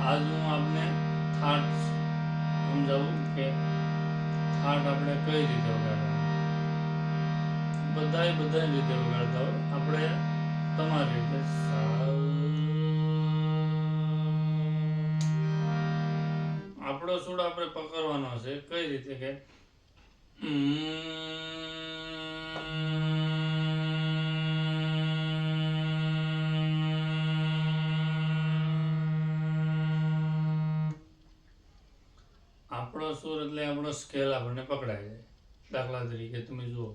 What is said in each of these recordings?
આજ હું આપને થાટ સમજાવું કે થાટ આપણે કઈ રીતે વગાડવાનું. બધાય રીતે વગાડતા હોય, આપણે તમારી રીતે આપણો સૂર આપણે પકડવાનો છે. કઈ રીતે કે આપણો સૂર એટલે આપણો સ્કેલ આપણને પકડાય જાય. દાખલા તરીકે તમે જુઓ,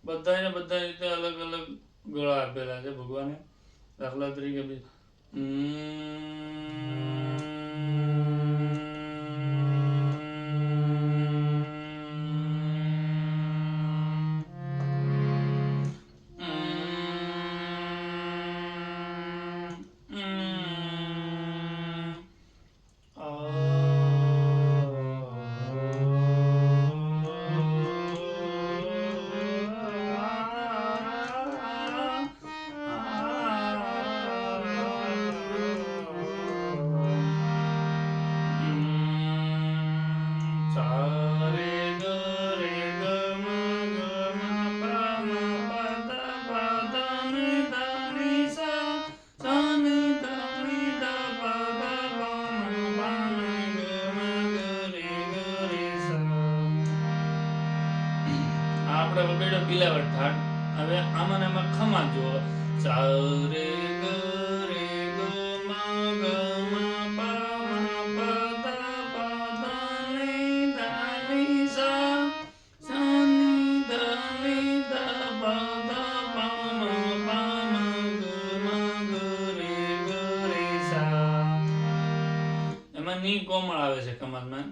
બધા રીતે અલગ અલગ ગળા આપેલા છે ભગવાને. દાખલા તરીકે આપણે વગાડ્યો બિલાવટ થાટ. હવે આમાં ને આમાં ખમા જુઓ, સા રે ગ રે ગ મા ગ મા પા મા પ દ પ દ ની ધા ની સા સા ની ધા ની ધા પ દ પ મ પા મ ગ રે સા. એમાં ની કોમળ આવે છે કમાનમાં.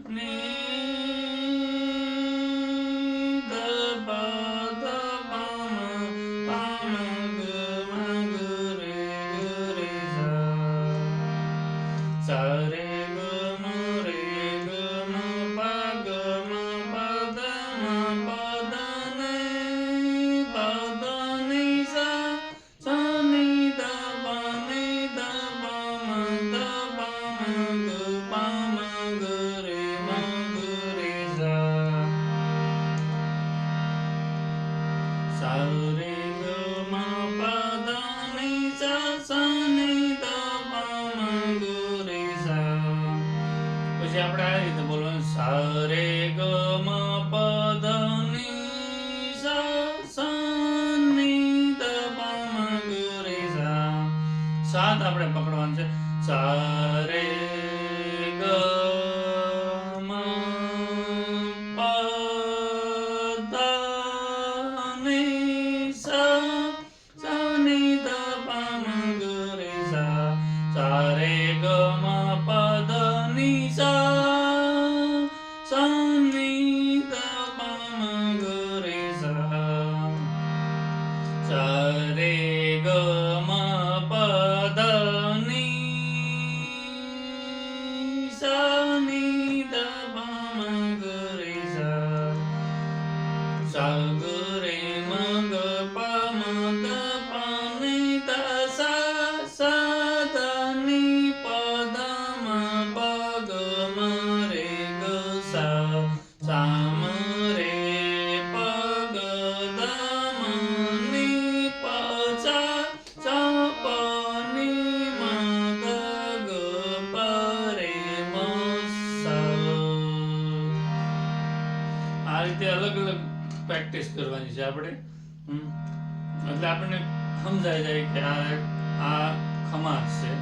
પછી આપણે આ રીતે બોલવાનું, સા રે ગ મ પ ધ ની સા સા ની ધ પ મ ગ રે સા. સાત આપણે પકડવાનું છે. સા રે ગ મ પ ધ ની સા સા ની ધ પ મ ગ રે સા. સા રે ગ મ પ ધ ની સા સા ની ધ પ મ ગ રે સા. સા રે ગ મ પ ધ ની સા ની ધ પ મ ગ રે સા. સા ગ રે મ ગ પ મ દ પ ની ધ સા સા ધ ની પ ધ મ પ ગ મ રે ગ સા. સા મ રે પ ગ ધ મ ની પ સા સા પ ની મ દ ગ પ રે મ સા. આ રીતે અલગ અલગ પ્રેક્ટિસ કરવાની છે આપણે. એટલે આપણને સમજાઈ જાય કે આ ખમાસ છે.